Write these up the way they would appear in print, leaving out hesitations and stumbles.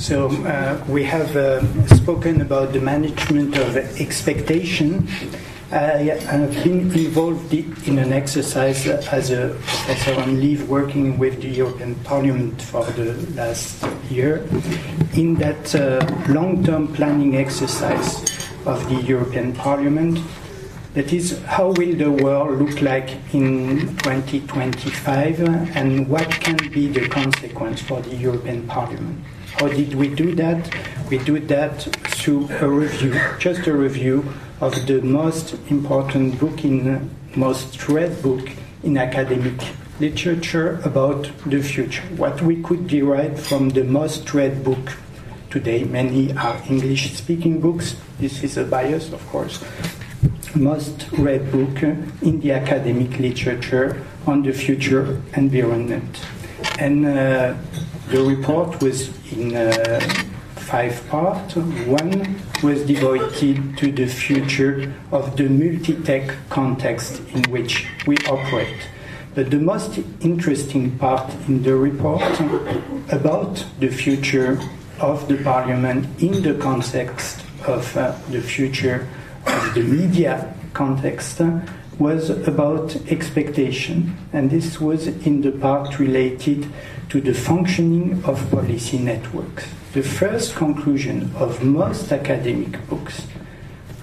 So we have spoken about the management of expectation. I have been involved in an exercise as a professor on leave working with the European Parliament for the last year in that long-term planning exercise of the European Parliament. That is, how will the world look like in 2025 and what can be the consequence for the European Parliament? How did we do that? We do that through a review, just a review of the most important book, most read book in academic literature about the future. What we could derive from the most read book today, many are English-speaking books. This is a bias, of course. Most read book in the academic literature on the future environment. And the report was in 5 parts. One was devoted to the future of the multi-tech context in which we operate. But the most interesting part in the report about the future of the Parliament in the context of the future of the media context was about expectation, and this was in the part related to the functioning of policy networks. The first conclusion of most academic books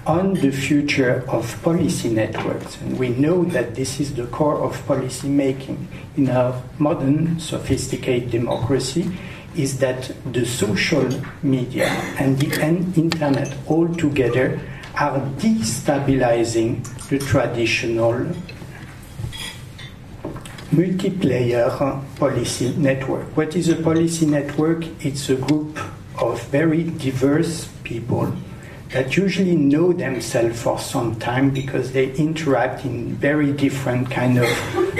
on the future of policy networks, and we know that this is the core of policy making in our modern, sophisticated democracy, is that the social media and the internet altogether are destabilizing the traditional multiplayer policy network. What is a policy network? It's a group of very diverse people that usually know themselves for some time because they interact in very different kind of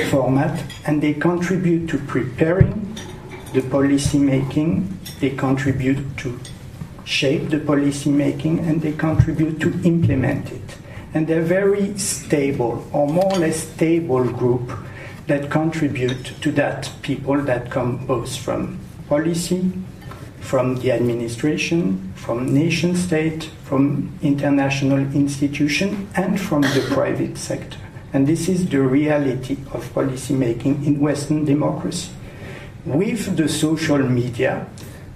format, and they contribute to preparing the policy making, they contribute to shape the policy making, and they contribute to implement it. And they're very stable, or more or less stable group that contribute to that, people that come both from policy, from the administration, from nation state, from international institution, and from the private sector. And this is the reality of policy making in Western democracy. With the social media,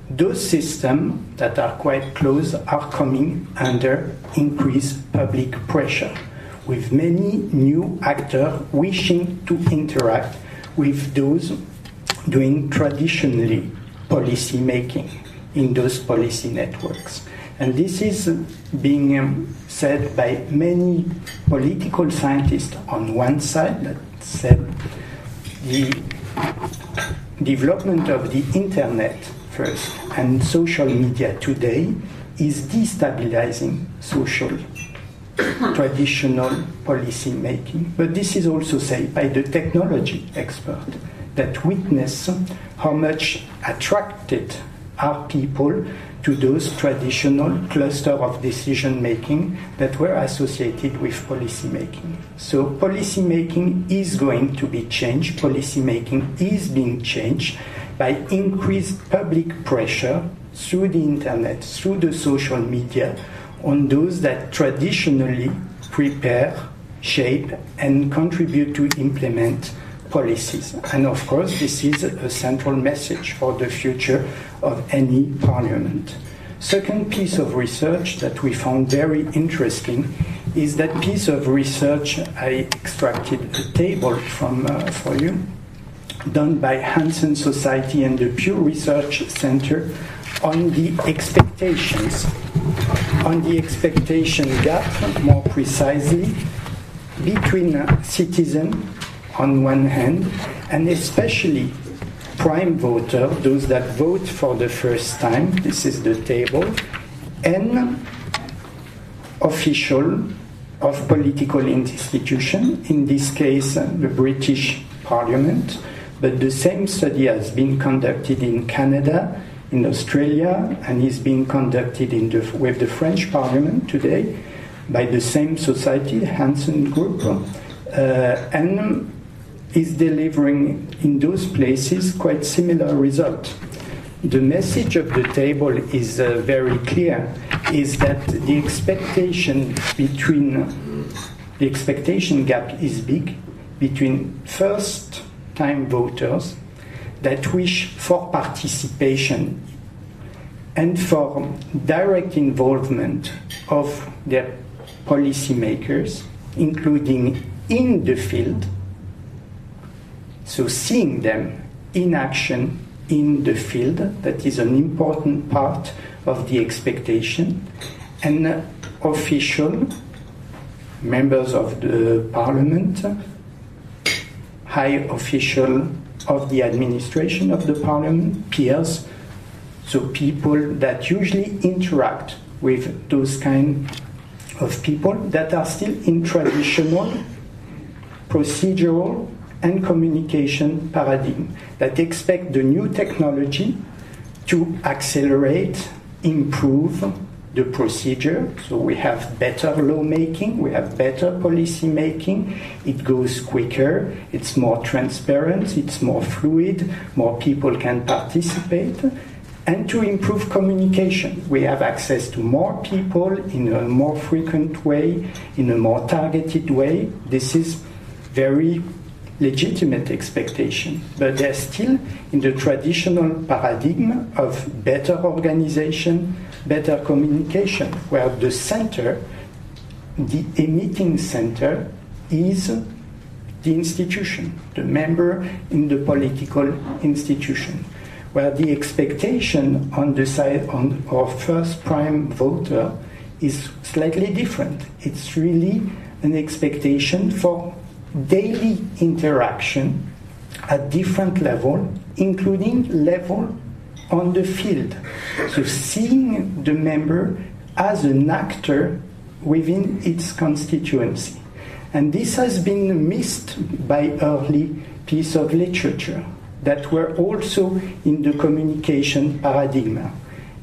those systems that are quite close are coming under increased public pressure, with many new actors wishing to interact with those doing traditionally policy making in those policy networks. And this is being said by many political scientists on one side that said the development of the internet first and social media today is destabilizing social traditional policy making. But this is also said by the technology expert that witness how much attracted are people to those traditional cluster of decision making that were associated with policy making. So policy making is going to be changed. Policy making is being changed by increased public pressure through the internet, through the social media, on those that traditionally prepare, shape, and contribute to implement policies. And of course, this is a central message for the future of any parliament. Second piece of research that we found very interesting is that piece of research I extracted a table from for you, done by Hansen Society and the Pew Research Center on the expectations, on the expectation gap, more precisely, between citizens on one hand, and especially prime voters, those that vote for the first time, this is the table, and official of political institution, in this case the British Parliament, but the same study has been conducted in Canada, in Australia, and is being conducted with the French Parliament today by the same society, Hansen Group, and is delivering in those places quite similar results. the message of the table is very clear, is that the expectation gap is big between first-time voters that wish for participation and for direct involvement of their policymakers, including in the field, so seeing them in action in the field, that is an important part of the expectation, and official members of the parliament, high official of the administration of the parliament, peers, so people that usually interact with those kind of people that are still in traditional, procedural, and communication paradigm, that expect the new technology to accelerate, improve the procedure. So we have better lawmaking, we have better policy making, it goes quicker, it's more transparent, it's more fluid, more people can participate. And to improve communication, we have access to more people in a more frequent way, in a more targeted way. This is very legitimate expectation, but they're still in the traditional paradigm of better organization, better communication, where the center, the emitting center, is the institution, the member in the political institution, where the expectation on the side of our first prime voter is slightly different. It's really an expectation for daily interaction at different level, including level on the field. So seeing the member as an actor within its constituency. And this has been missed by early pieces of literature that were also in the communication paradigm.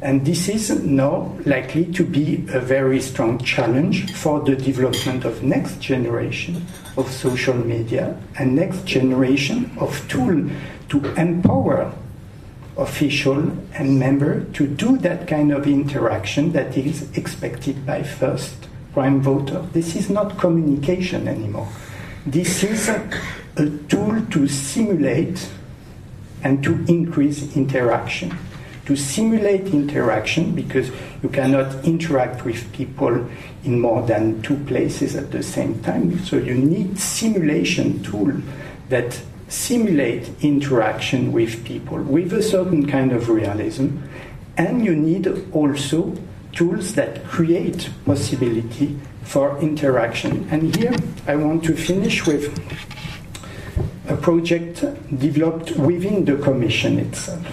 And this is now likely to be a very strong challenge for the development of next generation of social media and next generation of tools to empower official and member to do that kind of interaction that is expected by first prime voter. This is not communication anymore. This is a tool to simulate and to increase interaction. To simulate interaction, because you cannot interact with people in more than 2 places at the same time. So you need simulation tools that simulate interaction with people with a certain kind of realism. And you need also tools that create possibility for interaction. And here I want to finish with a project developed within the Commission itself.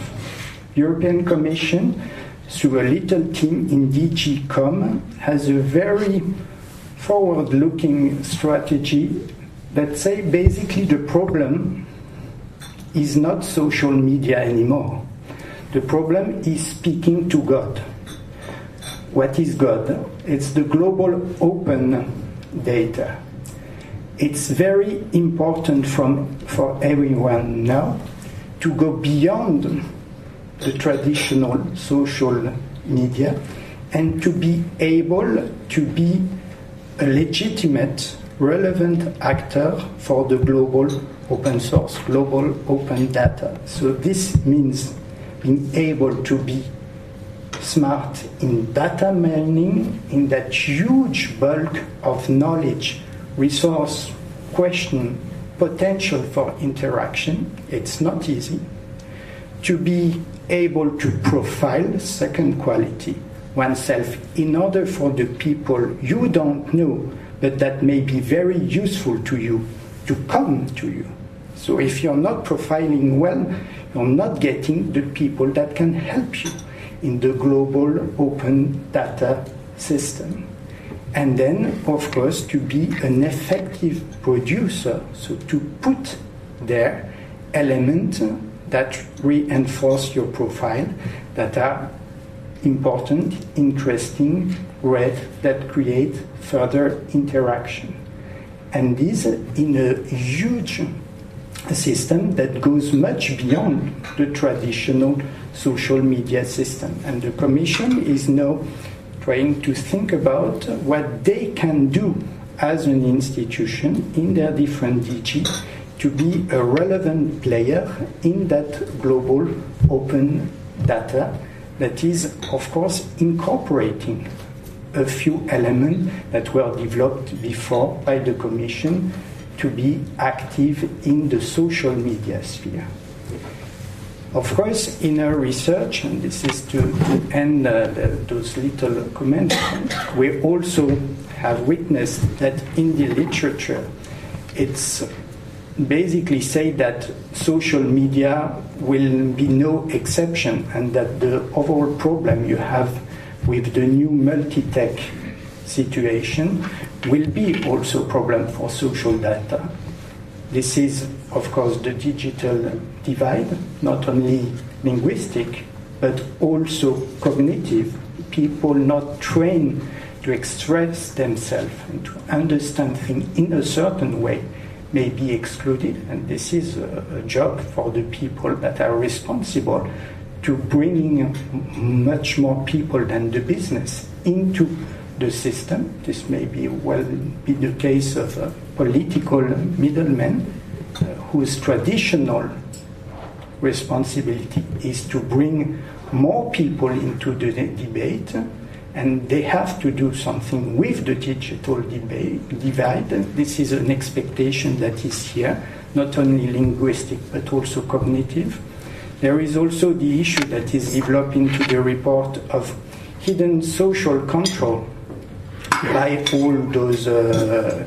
European Commission, through a little team in DG Com, has a very forward-looking strategy that say basically the problem is not social media anymore. The problem is speaking to God. What is God? It's the global open data. It's very important for everyone now to go beyond the traditional social media and to be able to be a legitimate, relevant actor for the global open source, global open data. So this means being able to be smart in data mining, in that huge bulk of knowledge, resource, question, potential for interaction. It's not easy. To be able to profile, second quality, oneself in order for the people you don't know, but that may be very useful to you, to come to you. So if you're not profiling well, you're not getting the people that can help you in the global open data system. And then, of course, to be an effective producer, so to put there elements that reinforce your profile, that are important, interesting, read, that create further interaction. And this in a huge system that goes much beyond the traditional social media system. And the Commission is now trying to think about what they can do as an institution in their different DG to be a relevant player in that global open data that is, of course, incorporating a few elements that were developed before by the Commission to be active in the social media sphere. Of course, in our research, and this is to end those little comments, we also have witnessed that in the literature, it's basically say that social media will be no exception, and that the overall problem you have with the new multi-tech situation will be also a problem for social data. This is, of course, the digital divide, not only linguistic, but also cognitive. People not trained to express themselves and to understand things in a certain way may be excluded, and this is a job for the people that are responsible to bringing much more people than the business into the system. This may be the case of political middlemen whose traditional responsibility is to bring more people into the debate, and they have to do something with the digital divide. This is an expectation that is here, not only linguistic but also cognitive. There is also the issue that is developed into the report of hidden social control by all those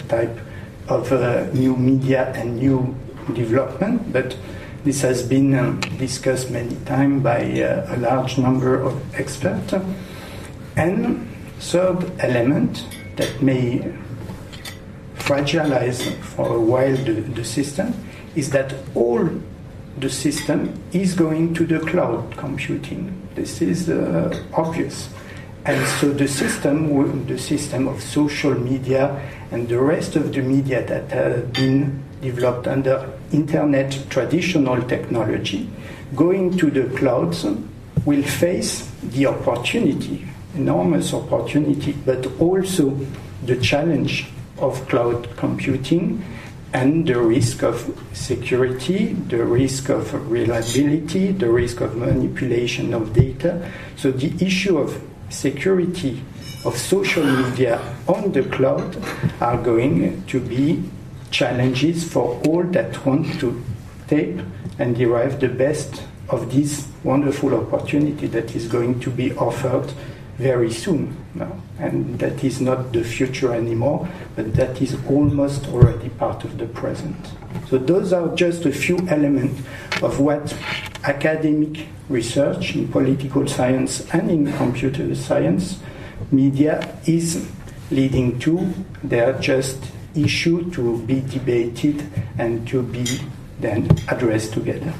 type of new media and new development, but this has been discussed many times by a large number of experts. And third element that may fragilize for a while the system is that all the system is going to the cloud computing. This is obvious. And so the system of social media and the rest of the media that have been developed under internet traditional technology going to the clouds will face the opportunity, enormous opportunity, but also the challenge of cloud computing and the risk of security, the risk of reliability, the risk of manipulation of data. So the issue of security of social media on the cloud are going to be challenges for all that want to tape and derive the best of this wonderful opportunity that is going to be offered very soon now. And that is not the future anymore, but that is almost already part of the present. So those are just a few elements of what academic research in political science and in computer science media is leading to. They are just issues to be debated and to be then addressed together.